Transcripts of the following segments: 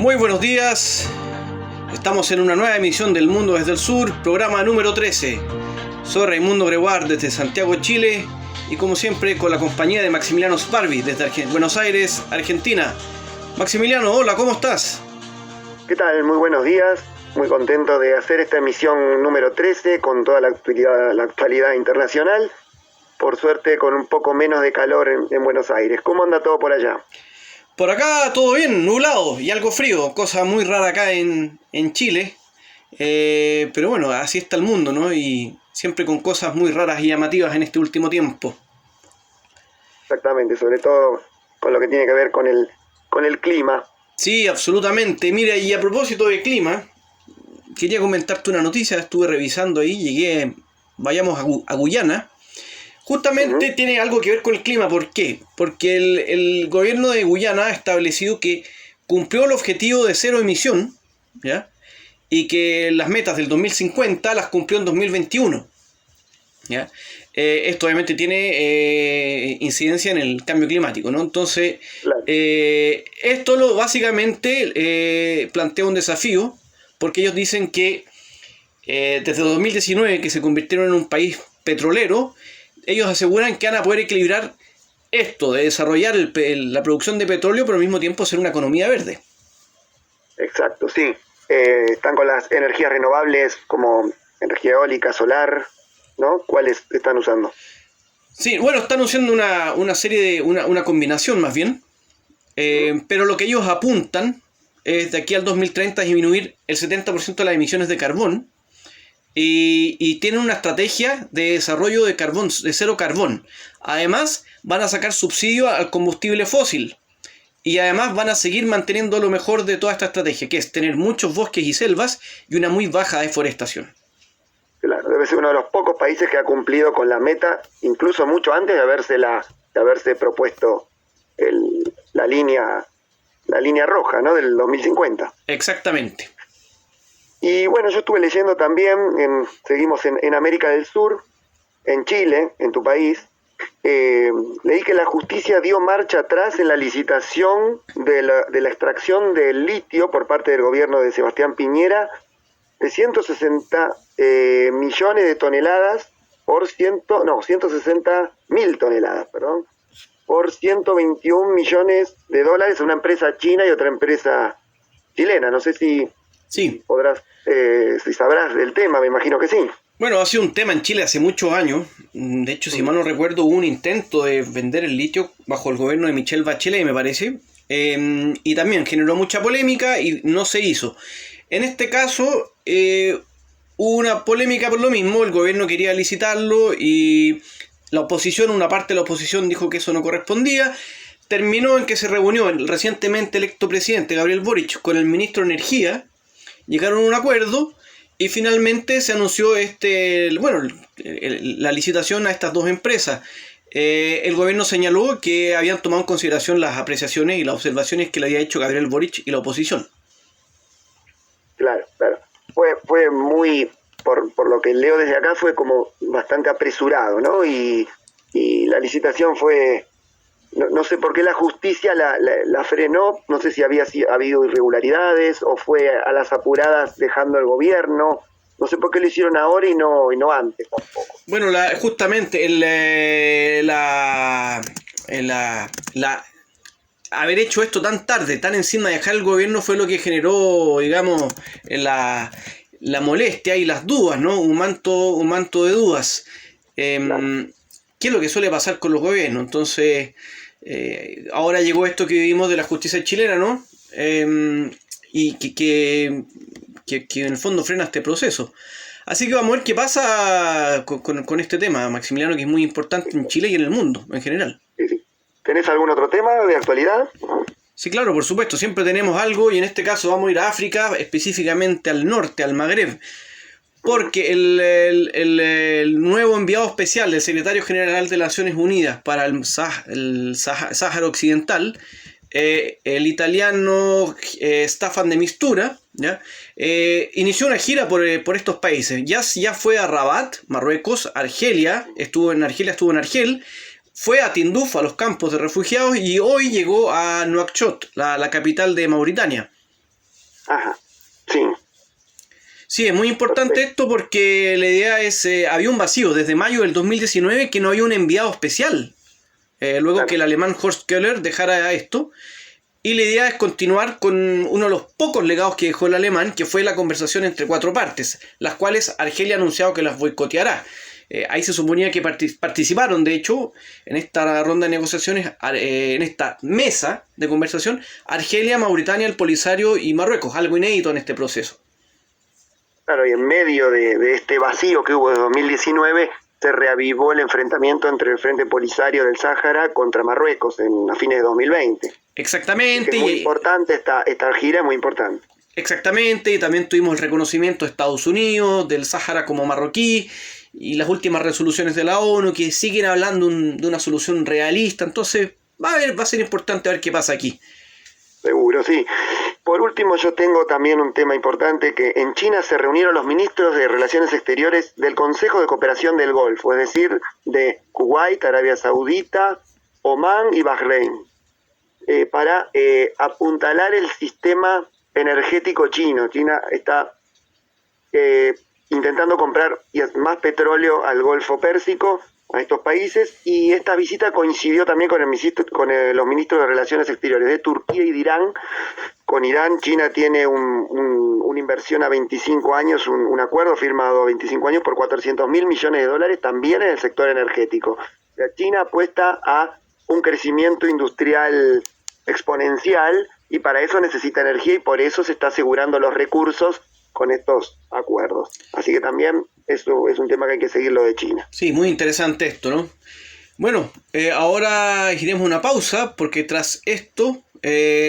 Muy buenos días, estamos en una nueva emisión del Mundo desde el Sur, programa número 13. Soy Raimundo Greguard desde Santiago, Chile, y como siempre con la compañía de Maximiliano Sparvi desde Buenos Aires, Argentina. Maximiliano, hola, ¿cómo estás? ¿Qué tal? Muy buenos días, muy contento de hacer esta emisión número 13 con toda la actualidad internacional. Por suerte con un poco menos de calor en Buenos Aires. ¿Cómo anda todo por allá? Por acá todo bien, nublado y algo frío, cosa muy rara acá en Chile. Pero bueno, así está el mundo, ¿no? Y siempre con cosas muy raras y llamativas en este último tiempo. Exactamente, sobre todo con lo que tiene que ver con el clima. Sí, absolutamente. Mira, y a propósito de clima, quería comentarte una noticia, estuve revisando ahí, vayamos a Guyana. Justamente tiene algo que ver con el clima. ¿Por qué? Porque el gobierno de Guyana ha establecido que cumplió el objetivo de cero emisión, ¿ya? Y que las metas del 2050 las cumplió en 2021, ¿ya? Esto obviamente tiene incidencia en el cambio climático, ¿no? Entonces, claro. Esto básicamente plantea un desafío, porque ellos dicen que desde 2019, que se convirtieron en un país petrolero, ellos aseguran que van a poder equilibrar esto de desarrollar la producción de petróleo, pero al mismo tiempo ser una economía verde. Exacto, sí. Están con las energías renovables como energía eólica, solar, ¿no? ¿Cuáles están usando? Sí, bueno, están usando una combinación más bien, pero lo que ellos apuntan es de aquí al 2030 disminuir el 70% de las emisiones de carbón. Y tienen una estrategia de desarrollo de cero carbón. Además, van a sacar subsidio al combustible fósil. Y además van a seguir manteniendo lo mejor de toda esta estrategia, que es tener muchos bosques y selvas y una muy baja deforestación. Claro, debe ser uno de los pocos países que ha cumplido con la meta, incluso mucho antes de haberse propuesto la línea roja, ¿no? Del 2050. Exactamente. Y bueno, yo estuve leyendo también, seguimos en América del Sur, en Chile, en tu país, leí que la justicia dio marcha atrás en la licitación de la extracción del litio por parte del gobierno de Sebastián Piñera de 160 millones de toneladas por 160.000 toneladas, perdón, por 121 millones de dólares a una empresa china y otra empresa chilena. No sé si podrás, si sabrás del tema, me imagino que sí. Bueno, ha sido un tema en Chile hace muchos años. De hecho, si mal no recuerdo, hubo un intento de vender el litio bajo el gobierno de Michelle Bachelet, me parece. Y también generó mucha polémica y no se hizo. En este caso, hubo una polémica por lo mismo. El gobierno quería licitarlo y la oposición, una parte de la oposición dijo que eso no correspondía. Terminó en que se reunió el recientemente electo presidente Gabriel Boric con el ministro de Energía. Llegaron a un acuerdo y finalmente se anunció la licitación a estas dos empresas. El gobierno señaló que habían tomado en consideración las apreciaciones y las observaciones que le había hecho Gabriel Boric y la oposición. Claro. Fue muy, por lo que leo desde acá, fue como bastante apresurado, ¿no? Y la licitación fue... No sé por qué la justicia la frenó, no sé si había habido irregularidades o fue a las apuradas dejando el gobierno, no sé por qué lo hicieron ahora y no antes tampoco. Bueno, justamente haber hecho esto tan tarde, tan encima de dejar el gobierno fue lo que generó, digamos, la molestia y las dudas, ¿no? Un manto de dudas. Claro. ¿Qué es lo que suele pasar con los gobiernos? Entonces... ahora llegó esto que vivimos de la justicia chilena, ¿no? Y que en el fondo frena este proceso. Así que vamos a ver qué pasa con este tema, Maximiliano, que es muy importante en Chile y en el mundo en general. Sí. ¿Tenés algún otro tema de actualidad? Sí, claro, por supuesto, siempre tenemos algo y en este caso vamos a ir a África, específicamente al norte, al Magreb. Porque el nuevo enviado especial del secretario general de las Naciones Unidas para el Sáhara Occidental, el italiano Staffan de Mistura, ¿ya? Inició una gira por estos países. Ya fue a Rabat, Marruecos, Argelia, estuvo en Argel, fue a Tinduf, a los campos de refugiados, y hoy llegó a Nuakchot, la capital de Mauritania. Ajá, sí. Sí, es muy importante esto porque la idea es, había un vacío desde mayo del 2019 que no había un enviado especial, luego que Claro. el alemán Horst Köhler dejara esto, y la idea es continuar con uno de los pocos legados que dejó el alemán, que fue la conversación entre cuatro partes, las cuales Argelia ha anunciado que las boicoteará. Ahí se suponía que participaron, de hecho, en esta ronda de negociaciones, en esta mesa de conversación, Argelia, Mauritania, el Polisario y Marruecos, algo inédito en este proceso. Claro, y en medio de este vacío que hubo de 2019, se reavivó el enfrentamiento entre el Frente Polisario del Sáhara contra Marruecos a fines de 2020. Exactamente. Que es muy importante, esta gira es muy importante. Exactamente, y también tuvimos el reconocimiento de Estados Unidos, del Sáhara como marroquí, y las últimas resoluciones de la ONU que siguen hablando de una solución realista. Entonces va a ser importante ver qué pasa aquí. Seguro, sí. Por último, yo tengo también un tema importante, que en China se reunieron los ministros de Relaciones Exteriores del Consejo de Cooperación del Golfo, es decir, de Kuwait, Arabia Saudita, Omán y Bahrein, para apuntalar el sistema energético chino. China está intentando comprar más petróleo al Golfo Pérsico, a estos países, y esta visita coincidió también con los ministros de Relaciones Exteriores de Turquía y de Irán. Con Irán, China tiene una inversión a 25 años, un acuerdo firmado a 25 años por $400 mil millones de dólares, también en el sector energético. China apuesta a un crecimiento industrial exponencial y para eso necesita energía y por eso se está asegurando los recursos con estos acuerdos. Así que también eso es un tema que hay que seguirlo de China. Sí, muy interesante esto, ¿no? Bueno, ahora iremos una pausa porque tras esto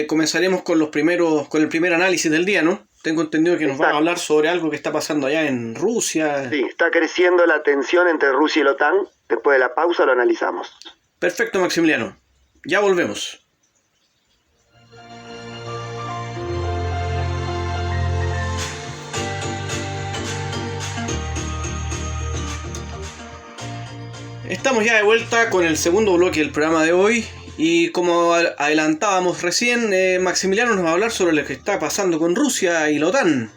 comenzaremos con el primer análisis del día, ¿no? Tengo entendido que nos va a hablar sobre algo que está pasando allá en Rusia. Sí, está creciendo la tensión entre Rusia y la OTAN. Después de la pausa lo analizamos. Perfecto, Maximiliano. Ya volvemos. Estamos ya de vuelta con el segundo bloque del programa de hoy y como adelantábamos recién, Maximiliano nos va a hablar sobre lo que está pasando con Rusia y la OTAN.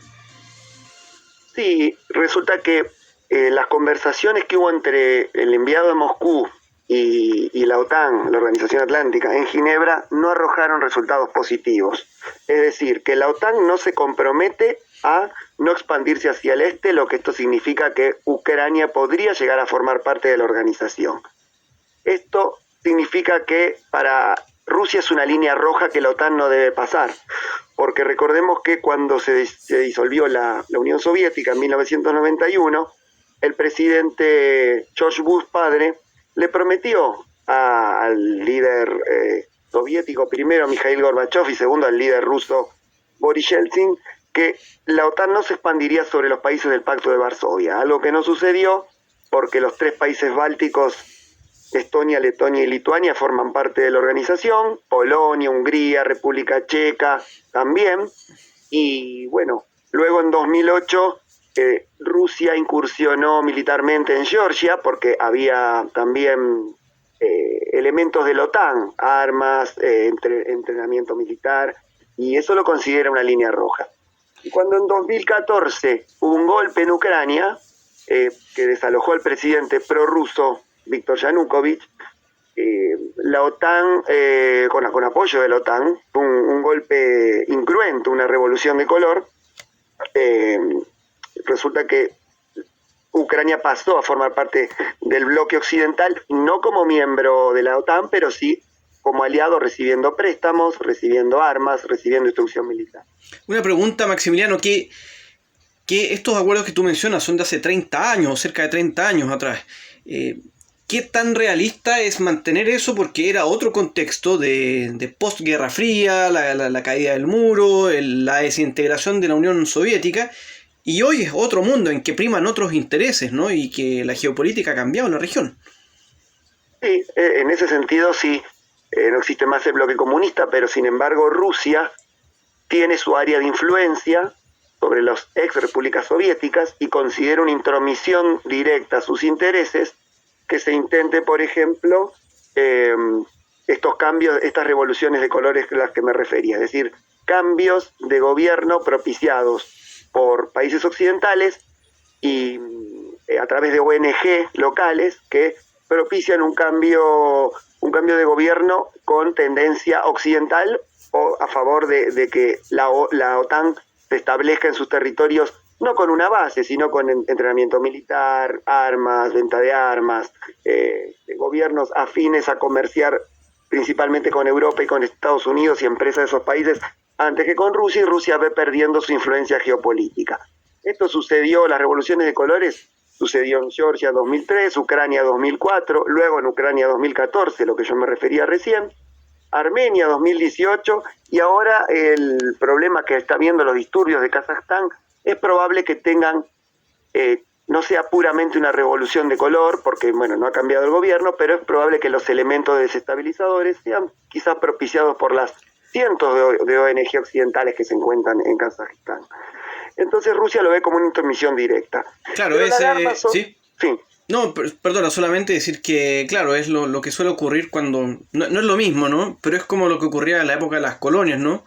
Sí, resulta que las conversaciones que hubo entre el enviado de Moscú y la OTAN, la Organización Atlántica, en Ginebra, no arrojaron resultados positivos. Es decir, que la OTAN no se compromete a no expandirse hacia el este, lo que esto significa que Ucrania podría llegar a formar parte de la organización. Esto significa que para Rusia es una línea roja que la OTAN no debe pasar, porque recordemos que cuando se disolvió la Unión Soviética en 1991, el presidente George Bush padre le prometió al líder soviético, primero Mikhail Gorbachev y segundo al líder ruso Boris Yeltsin, que la OTAN no se expandiría sobre los países del Pacto de Varsovia, algo que no sucedió porque los tres países bálticos, Estonia, Letonia y Lituania, forman parte de la organización, Polonia, Hungría, República Checa también, y bueno, luego en 2008 Rusia incursionó militarmente en Georgia porque había también elementos de la OTAN, armas, entrenamiento militar, y eso lo considera una línea roja. Y cuando en 2014 hubo un golpe en Ucrania, que desalojó al presidente prorruso Viktor Yanukovych, la OTAN, con apoyo de la OTAN, un golpe incruento, una revolución de color, resulta que Ucrania pasó a formar parte del bloque occidental, no como miembro de la OTAN, pero sí como aliado, recibiendo préstamos, recibiendo armas, recibiendo instrucción militar. Una pregunta, Maximiliano, que estos acuerdos que tú mencionas son de hace 30 años, cerca de 30 años atrás. ¿Qué tan realista es mantener eso? Porque era otro contexto de postguerra fría, la caída del muro, la desintegración de la Unión Soviética, y hoy es otro mundo en que priman otros intereses, ¿no? Y que la geopolítica ha cambiado en la región. Sí, en ese sentido sí, no existe más el bloque comunista, pero sin embargo Rusia tiene su área de influencia sobre las ex repúblicas soviéticas y considera una intromisión directa a sus intereses que se intente, por ejemplo, estos cambios, estas revoluciones de colores a las que me refería. Es decir, cambios de gobierno propiciados por países occidentales y a través de ONG locales que propician un cambio de gobierno con tendencia occidental o a favor de que la OTAN se establezca en sus territorios, no con una base, sino con entrenamiento militar, armas, venta de armas, gobiernos afines a comerciar principalmente con Europa y con Estados Unidos y empresas de esos países, antes que con Rusia, y Rusia ve perdiendo su influencia geopolítica. Esto sucedió, las revoluciones de colores sucedió en Georgia 2003, Ucrania 2004, luego en Ucrania 2014, lo que yo me refería recién, Armenia 2018, y ahora el problema que está viendo los disturbios de Kazajstán es probable que tengan, no sea puramente una revolución de color, porque bueno, no ha cambiado el gobierno, pero es probable que los elementos desestabilizadores sean quizás propiciados por las cientos de ONG occidentales que se encuentran en Kazajstán. Entonces Rusia lo ve como una intermisión directa. Claro, ¿sí? Sí. No, perdona, solamente decir que, claro, es lo que suele ocurrir cuando... No es lo mismo, ¿no? Pero es como lo que ocurría en la época de las colonias, ¿no?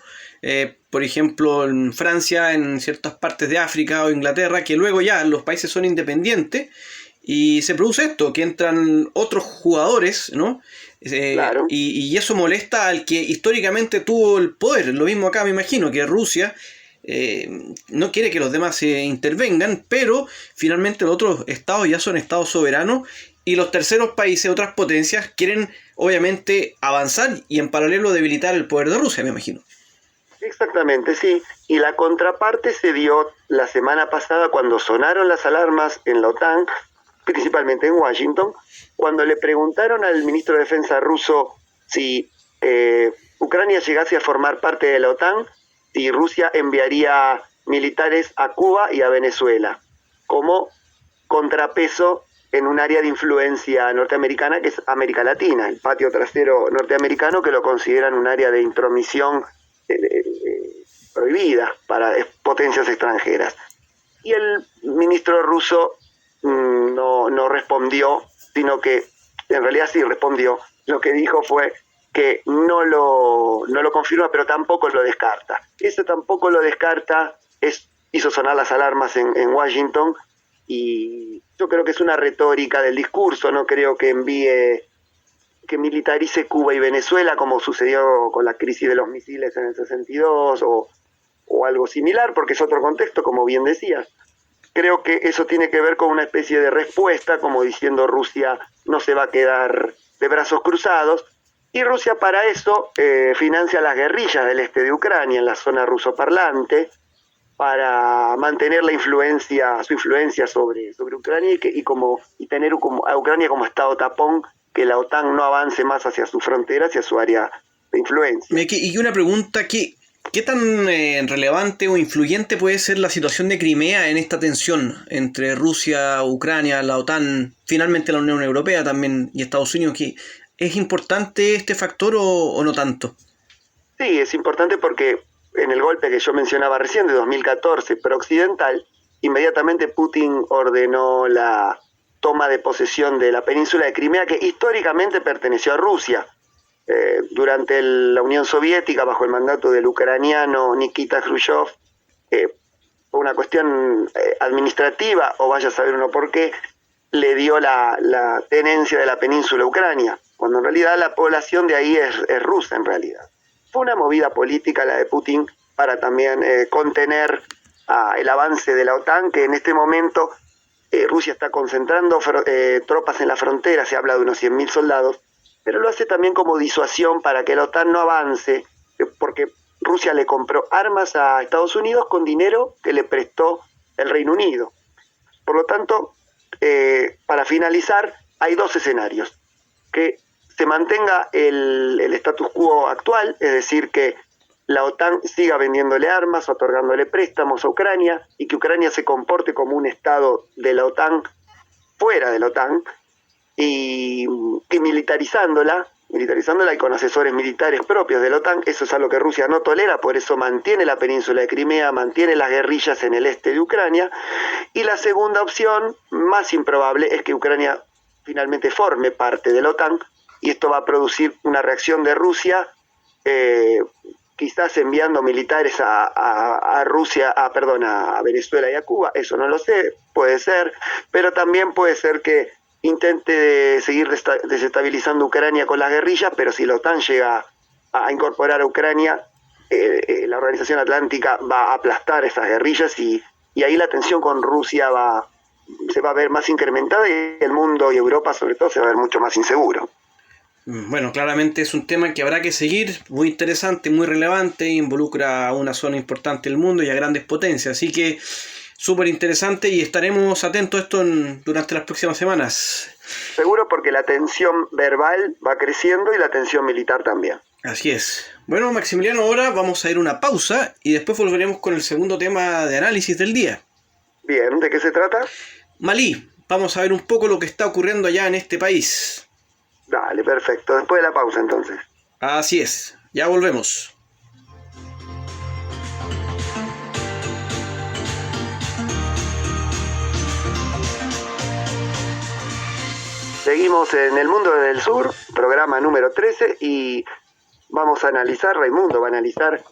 Por ejemplo, en Francia, en ciertas partes de África o Inglaterra, que luego ya los países son independientes y se produce esto, que entran otros jugadores, ¿no? Claro. Y eso molesta al que históricamente tuvo el poder. Lo mismo acá, me imagino, que Rusia... no quiere que los demás intervengan, pero finalmente los otros estados ya son estados soberanos y los terceros países, otras potencias, quieren obviamente avanzar y en paralelo debilitar el poder de Rusia, me imagino. Exactamente, sí. Y la contraparte se dio la semana pasada cuando sonaron las alarmas en la OTAN, principalmente en Washington, cuando le preguntaron al ministro de Defensa ruso si Ucrania llegase a formar parte de la OTAN, si Rusia enviaría militares a Cuba y a Venezuela como contrapeso en un área de influencia norteamericana que es América Latina, el patio trasero norteamericano, que lo consideran un área de intromisión prohibida para potencias extranjeras. Y el ministro ruso no respondió, sino que en realidad sí respondió. Lo que dijo fue que no lo confirma, pero tampoco lo descarta. Eso tampoco lo descarta, hizo sonar las alarmas en Washington, y yo creo que es una retórica del discurso, no creo que que militarice Cuba y Venezuela como sucedió con la crisis de los misiles en el 62 o algo similar, porque es otro contexto, como bien decías. Creo que eso tiene que ver con una especie de respuesta, como diciendo Rusia no se va a quedar de brazos cruzados. Y Rusia para eso financia las guerrillas del este de Ucrania, en la zona rusoparlante, para mantener su influencia sobre Ucrania y tener a Ucrania como estado tapón, que la OTAN no avance más hacia sus fronteras, hacia su área de influencia. Y una pregunta, ¿qué tan relevante o influyente puede ser la situación de Crimea en esta tensión entre Rusia, Ucrania, la OTAN, finalmente la Unión Europea también y Estados Unidos? ¿Es importante este factor o no tanto? Sí, es importante porque en el golpe que yo mencionaba recién, de 2014, pro-occidental, inmediatamente Putin ordenó la toma de posesión de la península de Crimea, que históricamente perteneció a Rusia. Durante la Unión Soviética, bajo el mandato del ucraniano Nikita Khrushchev, por una cuestión administrativa, o vaya a saber uno por qué, le dio la tenencia de la península a Ucrania, cuando en realidad la población de ahí es rusa en realidad. Fue una movida política la de Putin para también contener el avance de la OTAN, que en este momento Rusia está concentrando tropas en la frontera, se habla de unos 100.000 soldados, pero lo hace también como disuasión para que la OTAN no avance, porque Rusia le compró armas a Estados Unidos con dinero que le prestó el Reino Unido. Por lo tanto, para finalizar, hay dos escenarios: que se mantenga el status quo actual, es decir, que la OTAN siga vendiéndole armas, otorgándole préstamos a Ucrania, y que Ucrania se comporte como un estado de la OTAN fuera de la OTAN, y militarizándola y con asesores militares propios de la OTAN. Eso es algo que Rusia no tolera, por eso mantiene la península de Crimea, mantiene las guerrillas en el este de Ucrania. Y la segunda opción, más improbable, es que Ucrania finalmente forme parte de la OTAN, y esto va a producir una reacción de Rusia que quizás enviando militares a Rusia, perdón, a Venezuela y a Cuba, eso no lo sé, puede ser, pero también puede ser que intente seguir desestabilizando Ucrania con las guerrillas, pero si la OTAN llega a incorporar a Ucrania, la Organización Atlántica va a aplastar esas guerrillas y ahí la tensión con Rusia se va a ver más incrementada y el mundo y Europa sobre todo se va a ver mucho más inseguro. Bueno, claramente es un tema que habrá que seguir, muy interesante, muy relevante, involucra a una zona importante del mundo y a grandes potencias, así que súper interesante y estaremos atentos a esto durante las próximas semanas. Seguro, porque la tensión verbal va creciendo y la tensión militar también. Así es. Bueno, Maximiliano, ahora vamos a ir a una pausa y después volveremos con el segundo tema de análisis del día. Bien, ¿de qué se trata? Malí, vamos a ver un poco lo que está ocurriendo allá en este país. Dale, perfecto. Después de la pausa, entonces. Así es, ya volvemos. Seguimos en El Mundo del Sur, programa número 13, y vamos a analizar, Raimundo va a analizar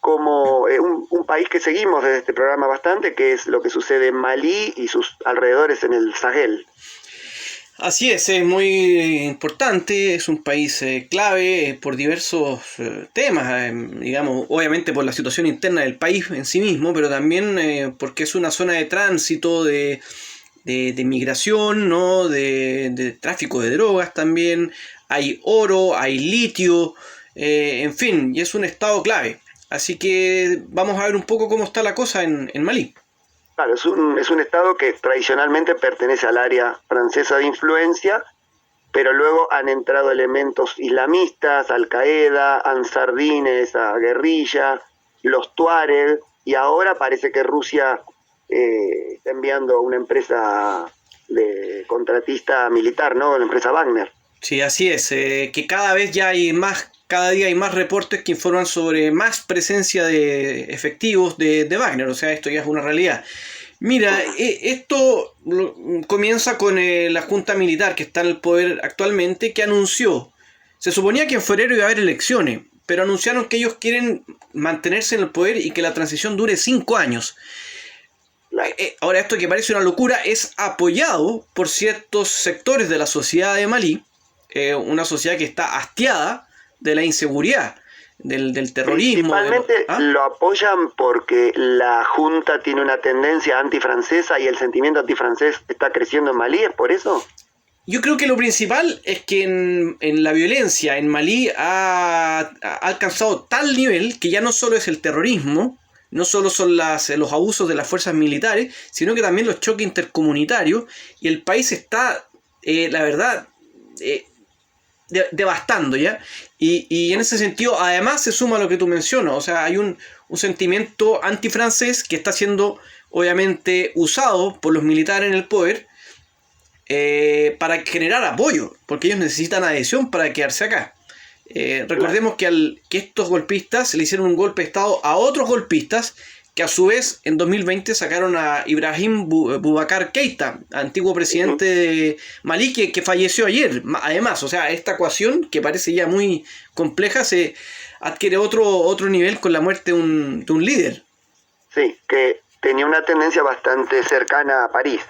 como un país que seguimos desde este programa bastante, que es lo que sucede en Malí y sus alrededores en el Sahel. Así es muy importante, es un país clave por diversos temas, digamos, obviamente por la situación interna del país en sí mismo, pero también porque es una zona de tránsito, de migración, ¿no? De tráfico de drogas también, hay oro, hay litio, en fin, y es un estado clave. Así que vamos a ver un poco cómo está la cosa en Malí. Claro, es un estado que tradicionalmente pertenece al área francesa de influencia, pero luego han entrado elementos islamistas, Al-Qaeda, Ansar Dine, esa guerrilla, los Tuareg, y ahora parece que Rusia está enviando una empresa de contratista militar, ¿no? La empresa Wagner. Sí, así es, que cada día hay más reportes que informan sobre más presencia de efectivos de Wagner, o sea, esto ya es una realidad. Mira, esto comienza con la junta militar que está en el poder actualmente, que anunció, se suponía que en febrero iba a haber elecciones, pero anunciaron que ellos quieren mantenerse en el poder y que la transición dure 5 años. Ahora, esto que parece una locura es apoyado por ciertos sectores de la sociedad de Malí, una sociedad que está hastiada de la inseguridad, del terrorismo. Principalmente lo apoyan porque la Junta tiene una tendencia antifrancesa y el sentimiento antifrancés está creciendo en Malí, ¿es por eso? Yo creo que lo principal es que en la violencia en Malí ha alcanzado tal nivel que ya no solo es el terrorismo, no solo son los abusos de las fuerzas militares, sino que también los choques intercomunitarios, y el país está, la verdad, devastando ya, y en ese sentido además se suma lo que tú mencionas, o sea, hay un sentimiento antifrancés que está siendo obviamente usado por los militares en el poder para generar apoyo, porque ellos necesitan adhesión para quedarse acá. Recordemos que estos golpistas le hicieron un golpe de estado a otros golpistas que a su vez en 2020 sacaron a Ibrahim Boubacar Keïta, antiguo presidente de Malí, que falleció ayer. Además, o sea, esta ecuación que parece ya muy compleja se adquiere otro nivel con la muerte de un líder. Sí, que tenía una tendencia bastante cercana a París.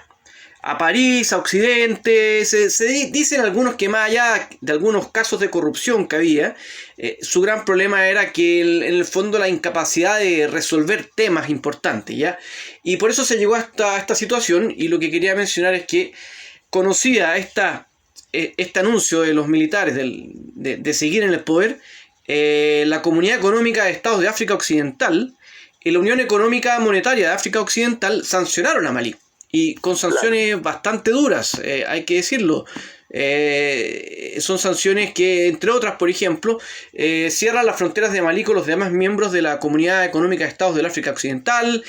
A París, a Occidente, se dicen algunos que más allá de algunos casos de corrupción que había, su gran problema era que en el fondo la incapacidad de resolver temas importantes, ¿ya? Y por eso se llegó a esta situación, y lo que quería mencionar es que conocida este anuncio de los militares de seguir en el poder, la Comunidad Económica de Estados de África Occidental y la Unión Económica Monetaria de África Occidental sancionaron a Malí. Y con sanciones bastante duras, hay que decirlo. Son sanciones que, entre otras, por ejemplo, cierran las fronteras de Malí con los demás miembros de la Comunidad Económica de Estados del África Occidental,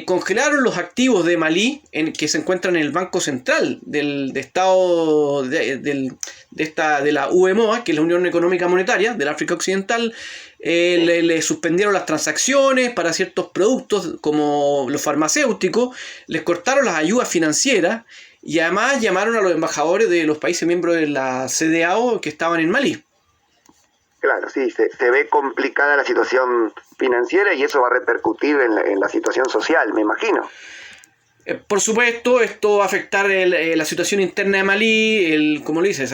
congelaron los activos de Malí que se encuentran en el Banco Central del Estado de la UEMOA, que es la Unión Económica Monetaria del África Occidental. Le suspendieron las transacciones para ciertos productos como los farmacéuticos, les cortaron las ayudas financieras y además llamaron a los embajadores de los países miembros de la CEDEAO que estaban en Malí. Claro, sí, se ve complicada la situación financiera y eso va a repercutir en la situación social, me imagino. Por supuesto, esto va a afectar la situación interna de Malí, como lo dices,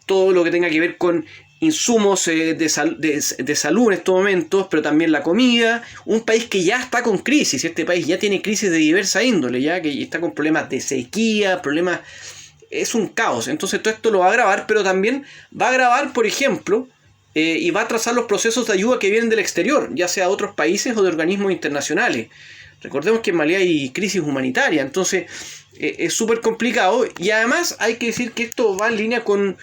todo lo que tenga que ver con insumos de salud en estos momentos, pero también la comida. Un país que ya está con crisis, este país ya tiene crisis de diversa índole, ya que está con problemas de sequía, problemas... Es un caos, entonces todo esto lo va a agravar, pero también va a agravar, por ejemplo, y va a trazar los procesos de ayuda que vienen del exterior, ya sea de otros países o de organismos internacionales. Recordemos que en Malí hay crisis humanitaria, entonces es súper complicado y además hay que decir que esto va en línea con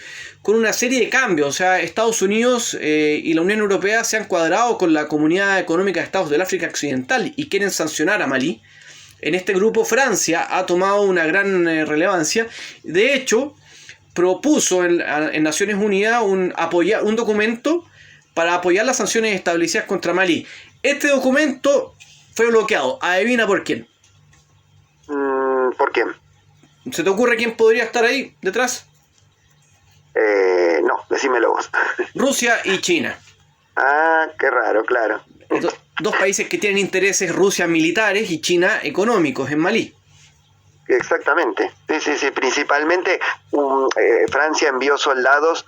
una serie de cambios. O sea, Estados Unidos y la Unión Europea se han cuadrado con la Comunidad Económica de Estados del África Occidental y quieren sancionar a Malí. En este grupo Francia ha tomado una gran relevancia. De hecho, propuso en Naciones Unidas un documento para apoyar las sanciones establecidas contra Malí. Este documento fue bloqueado. Adivina por quién. ¿Por quién? ¿Se te ocurre quién podría estar ahí detrás? No, decímelo vos. Rusia y China. Ah, qué raro, claro. Dos países que tienen intereses, Rusia militares y China económicos en Malí. Exactamente. Sí. Principalmente Francia envió soldados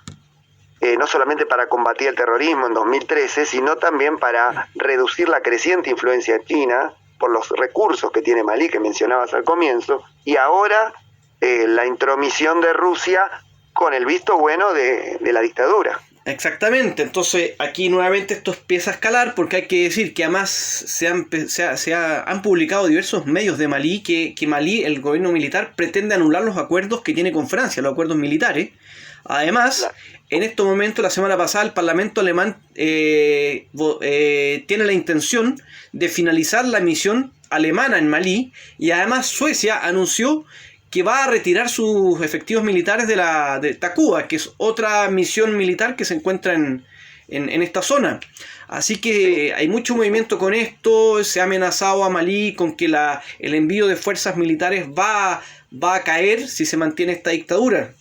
no solamente para combatir el terrorismo en 2013, sino también para reducir la creciente influencia china por los recursos que tiene Malí, que mencionabas al comienzo, y ahora la intromisión de Rusia con el visto bueno de la dictadura. Exactamente, entonces aquí nuevamente esto empieza a escalar porque hay que decir que además han publicado diversos medios de Malí que Malí, el gobierno militar, pretende anular los acuerdos que tiene con Francia, los acuerdos militares. Además, en estos momentos, la semana pasada, el Parlamento alemán tiene la intención de finalizar la misión alemana en Malí y además Suecia anunció que va a retirar sus efectivos militares de Takuba, que es otra misión militar que se encuentra en esta zona. Así que hay mucho movimiento con esto, se ha amenazado a Malí con que el envío de fuerzas militares va a caer si se mantiene esta dictadura.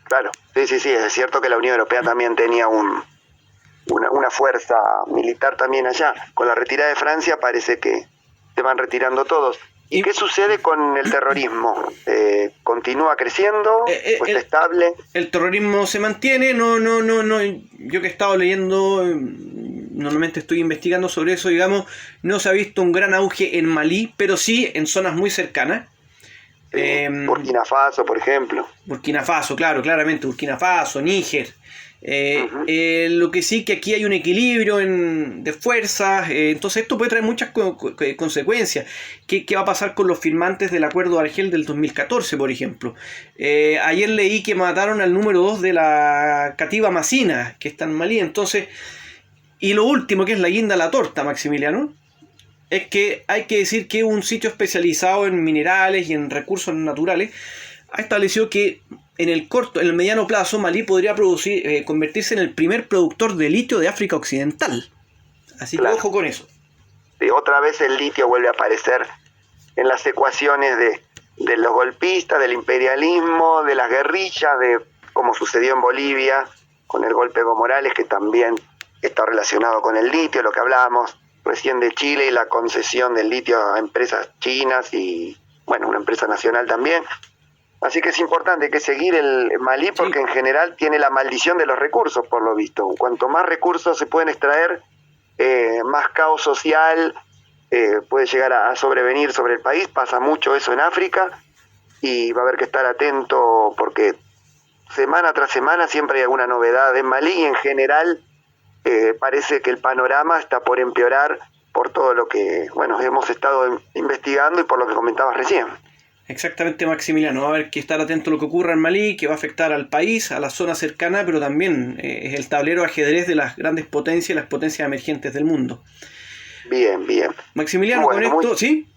Claro, sí, es cierto que la Unión Europea también tenía una fuerza militar también allá. Con la retirada de Francia parece que se van retirando todos. ¿Y qué sucede con el terrorismo? ¿Continúa creciendo? ¿O está estable? El terrorismo se mantiene. No. Yo que he estado leyendo, normalmente estoy investigando sobre eso, digamos, no se ha visto un gran auge en Malí, pero sí en zonas muy cercanas. Burkina Faso, por ejemplo. Burkina Faso, claramente. Burkina Faso, Níger. Lo que sí que aquí hay un equilibrio de fuerzas, entonces esto puede traer muchas consecuencias. ¿Qué va a pasar con los firmantes del acuerdo de Argel del 2014, por ejemplo? Ayer leí que mataron al número 2 de la Katiba Masina, que está en Malí. Entonces, y lo último, que es la guinda a la torta, Maximiliano, es que hay que decir que un sitio especializado en minerales y en recursos naturales ha establecido que en el mediano plazo, Malí podría convertirse en el primer productor de litio de África Occidental. Así que ojo con eso. Sí, otra vez el litio vuelve a aparecer en las ecuaciones de los golpistas, del imperialismo, de las guerrillas, de como sucedió en Bolivia con el golpe de Evo Morales, que también está relacionado con el litio, lo que hablábamos recién de Chile y la concesión del litio a empresas chinas y, bueno, una empresa nacional también. Así que es importante que seguir el Malí porque en general tiene la maldición de los recursos, por lo visto. Cuanto más recursos se pueden extraer, más caos social puede llegar a sobrevenir sobre el país. Pasa mucho eso en África y va a haber que estar atento porque semana tras semana siempre hay alguna novedad en Malí y en general parece que el panorama está por empeorar por todo lo que hemos estado investigando y por lo que comentabas recién. Exactamente, Maximiliano. Va a haber que estar atento a lo que ocurra en Malí, que va a afectar al país, a la zona cercana, pero también es el tablero de ajedrez de las grandes potencias y las potencias emergentes del mundo. Bien. Maximiliano, con esto, ¿sí?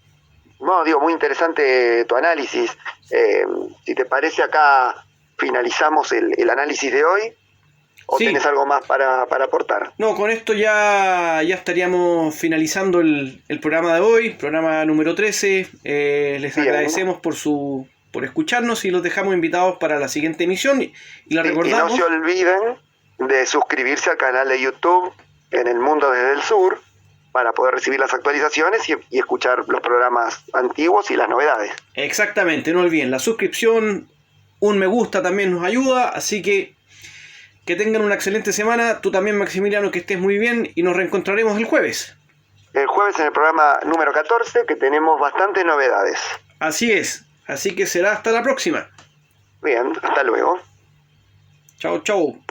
No, digo, muy interesante tu análisis. Si te parece, acá finalizamos el análisis de hoy. ¿O sí. ¿Tenés algo más para aportar? No, con esto ya estaríamos finalizando el programa de hoy, programa número 13. Les agradecemos por su por escucharnos y los dejamos invitados para la siguiente emisión. Y la recordamos. Y no se olviden de suscribirse al canal de YouTube en El Mundo desde el Sur para poder recibir las actualizaciones y escuchar los programas antiguos y las novedades. Exactamente, no olviden la suscripción, un me gusta también nos ayuda, así que tengan una excelente semana. Tú también, Maximiliano, que estés muy bien y nos reencontraremos el jueves. El jueves en el programa número 14, que tenemos bastantes novedades. Así es, así que será hasta la próxima. Bien, hasta luego. Chau, chau.